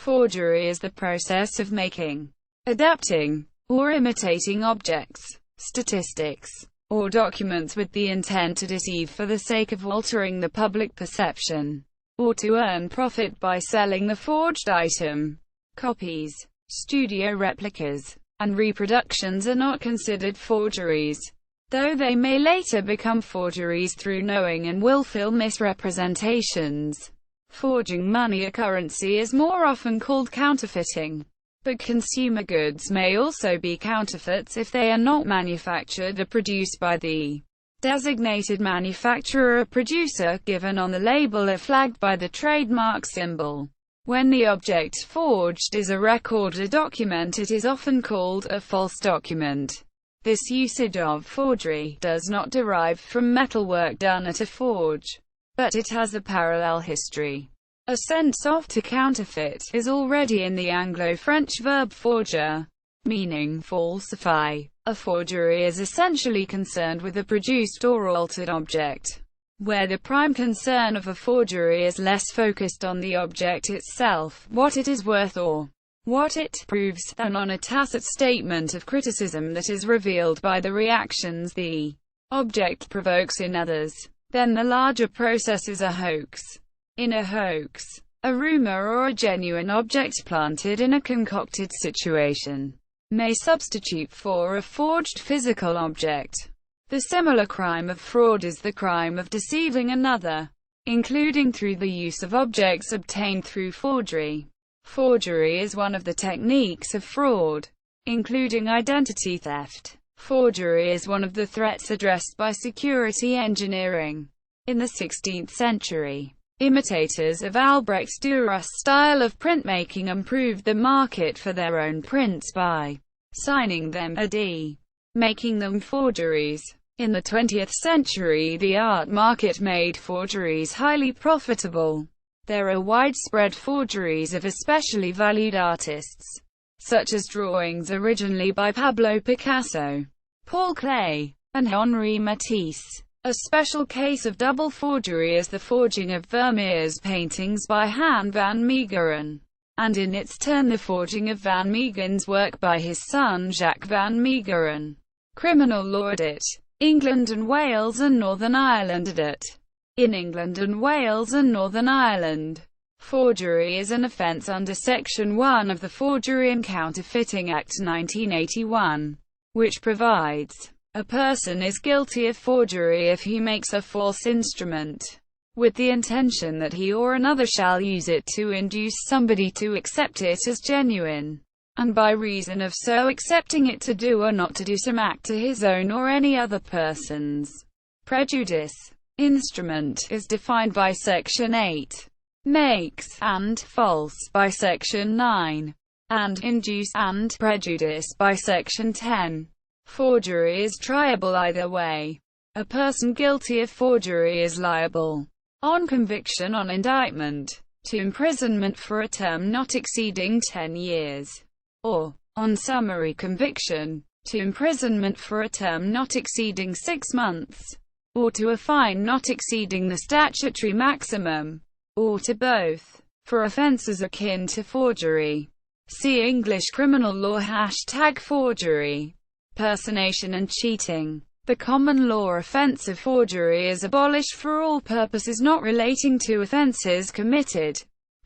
Forgery is the process of making, adapting, or imitating objects, statistics, or documents with the intent to deceive for the sake of altering the public perception, or to earn profit by selling the forged item. Copies, studio replicas, and reproductions are not considered forgeries, though they may later become forgeries through knowing and willful misrepresentations. Forging money or currency is more often called counterfeiting. But consumer goods may also be counterfeits if they are not manufactured or produced by the designated manufacturer or producer, given on the label or flagged by the trademark symbol. When the object forged is a record or document, it is often called a false document. This usage of forgery does not derive from metalwork done at a forge, but it has a parallel history. A sense of to counterfeit is already in the Anglo-French verb forger, meaning falsify. A forgery is essentially concerned with a produced or altered object, where the prime concern of a forgery is less focused on the object itself, what it is worth or what it proves, than on a tacit statement of criticism that is revealed by the reactions the object provokes in others. Then the larger process is a hoax. In a hoax, a rumor or a genuine object planted in a concocted situation may substitute for a forged physical object. The similar crime of fraud is the crime of deceiving another, including through the use of objects obtained through forgery. Forgery is one of the techniques of fraud, including identity theft. Forgery is one of the threats addressed by security engineering. In the 16th century, imitators of Albrecht Dürer's style of printmaking improved the market for their own prints by signing them a.d., making them forgeries. In the 20th century, the art market made forgeries highly profitable. There are widespread forgeries of especially valued artists, such as drawings originally by Pablo Picasso, Paul Klee, and Henri Matisse. A special case of double forgery is the forging of Vermeer's paintings by Han van Meegeren, and in its turn the forging of Van Meegen's work by his son Jacques van Meegeren. Criminal law edit. England and Wales and Northern Ireland edit. In England and Wales and Northern Ireland, forgery is an offence under Section 1 of the Forgery and Counterfeiting Act 1981, which provides, a person is guilty of forgery if he makes a false instrument, with the intention that he or another shall use it to induce somebody to accept it as genuine, and by reason of so accepting it to do or not to do some act to his own or any other person's prejudice. Instrument is defined by Section 8, makes, and false by Section 9, and induce and prejudice by Section 10. Forgery is triable either way. A person guilty of forgery is liable, on conviction on indictment, to imprisonment for a term not exceeding 10 years, or, on summary conviction, to imprisonment for a term not exceeding 6 months, or to a fine not exceeding the statutory maximum, or to both, for offences akin to forgery. See English criminal law #forgery. Personation and cheating. The common law offence of forgery is abolished for all purposes not relating to offences committed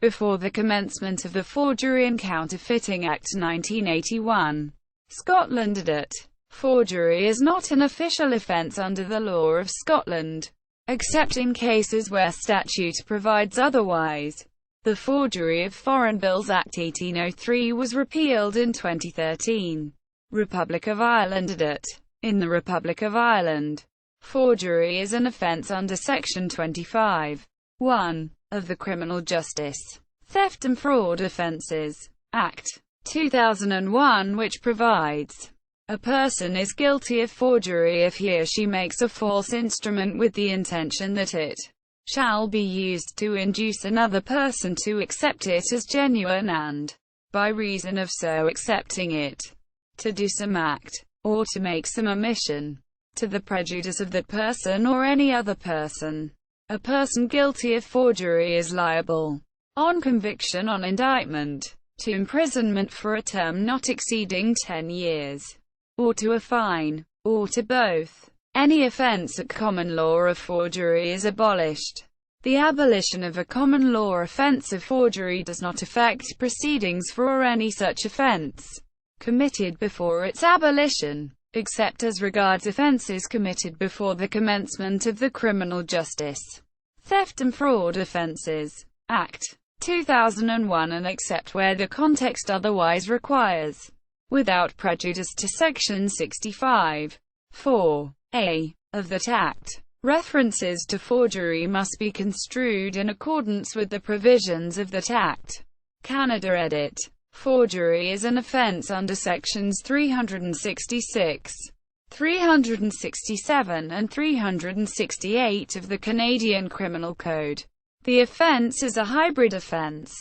before the commencement of the Forgery and Counterfeiting Act 1981. Scotland edit. Forgery is not an official offence under the law of Scotland, except in cases where statute provides otherwise. The Forgery of Foreign Bills Act 1803 was repealed in 2013. Republic of Ireland edit. In the Republic of Ireland, forgery is an offence under Section 25(1) of the Criminal Justice, Theft and Fraud Offences Act 2001, which provides, a person is guilty of forgery if he or she makes a false instrument with the intention that it shall be used to induce another person to accept it as genuine and, by reason of so accepting it, to do some act, or to make some omission, to the prejudice of that person or any other person. A person guilty of forgery is liable, on conviction on indictment, to imprisonment for a term not exceeding 10 years, or to a fine, or to both. Any offense at common law of forgery is abolished. The abolition of a common law offense of forgery does not affect proceedings for any such offense committed before its abolition, except as regards offenses committed before the commencement of the criminal justice, theft and fraud offenses, Act 2001, and except where the context otherwise requires, without prejudice to Section 65. 4a of that Act. References to forgery must be construed in accordance with the provisions of that Act. Canada edit. Forgery is an offence under Sections 366, 367 and 368 of the Canadian Criminal Code. The offence is a hybrid offence,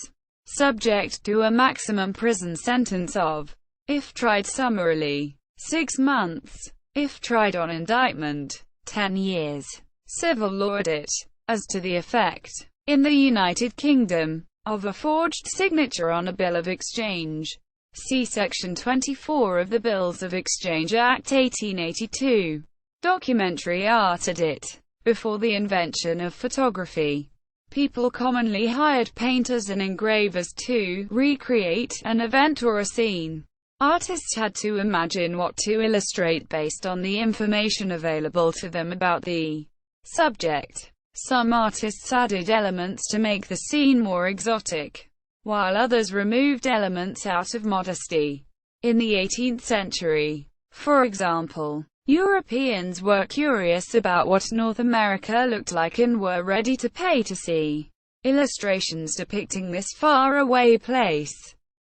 subject to a maximum prison sentence of, if tried summarily, 6 months, if tried on indictment, 10 years. Civil law edit. As to the effect, in the United Kingdom, of a forged signature on a bill of exchange, see Section 24 of the Bills of Exchange Act 1882. Documentary art edit. Before the invention of photography, people commonly hired painters and engravers to recreate an event or a scene. Artists had to imagine what to illustrate based on the information available to them about the subject. Some artists added elements to make the scene more exotic, while others removed elements out of modesty. In the 18th century, for example, Europeans were curious about what North America looked like and were ready to pay to see illustrations depicting this faraway place.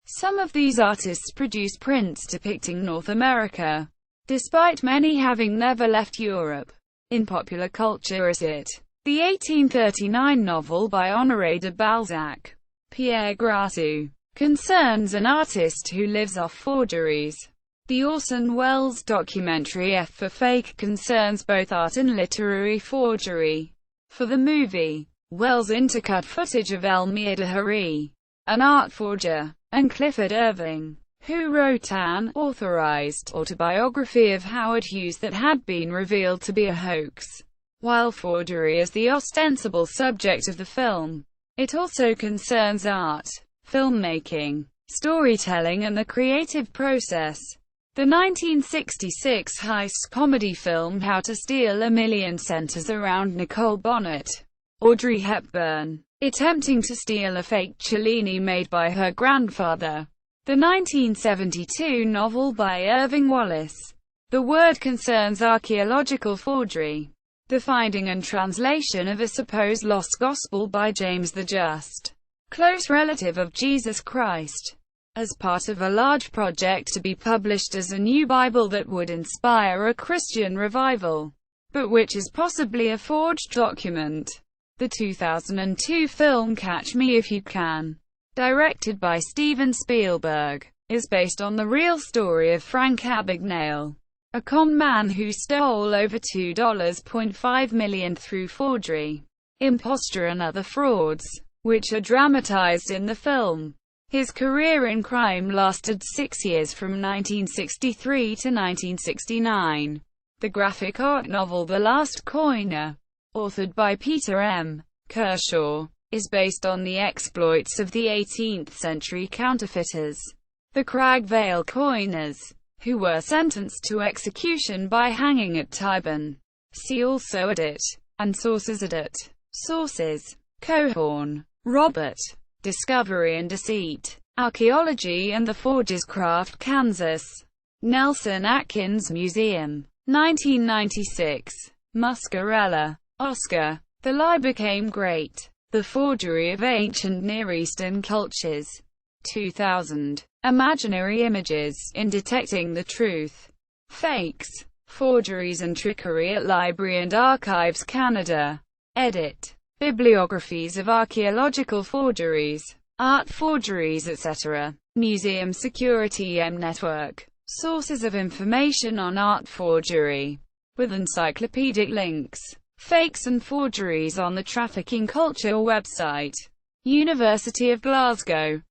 Some of these artists produced prints depicting North America, despite many having never left Europe. In popular culture is it. The 1839 novel by Honoré de Balzac, Pierre Grassou, concerns an artist who lives off forgeries. The Orson Welles documentary F for Fake concerns both art and literary forgery. For the movie, Welles intercut footage of Elmire de Harry, an art forger, and Clifford Irving, who wrote an authorized autobiography of Howard Hughes that had been revealed to be a hoax. While forgery is the ostensible subject of the film, it also concerns art, filmmaking, storytelling and the creative process. The 1966 heist comedy film How to Steal a Million centers around Nicole Bonnet, Audrey Hepburn, attempting to steal a fake Cellini made by her grandfather. The 1972 novel by Irving Wallace, The Word, concerns archaeological forgery, the finding and translation of a supposed lost gospel by James the Just, close relative of Jesus Christ, as part of a large project to be published as a new Bible that would inspire a Christian revival, but which is possibly a forged document. The 2002 film Catch Me If You Can, directed by Steven Spielberg, is based on the real story of Frank Abagnale, a con man who stole over $2.5 million through forgery, imposture and other frauds, which are dramatized in the film. His career in crime lasted 6 years from 1963 to 1969. The graphic art novel The Last Coiner, authored by Peter M. Kershaw, is based on the exploits of the 18th century counterfeiters, the Crag Vale coiners, who were sentenced to execution by hanging at Tyburn. See also edit, and sources edit. Sources: Cohorn, Robert. Discovery and Deceit. Archaeology and the Forger's Craft, Kansas. Nelson Atkins Museum. 1996. Muscarella, Oscar. The Lie Became Great. The Forgery of Ancient Near Eastern Cultures. 2000. Imaginary Images in Detecting the Truth. Fakes, Forgeries and Trickery at Library and Archives Canada. Edit. Bibliographies of archaeological forgeries, art forgeries etc. Museum Security Network. Sources of information on art forgery, with encyclopedic links. Fakes and forgeries on the Trafficking Culture website. University of Glasgow.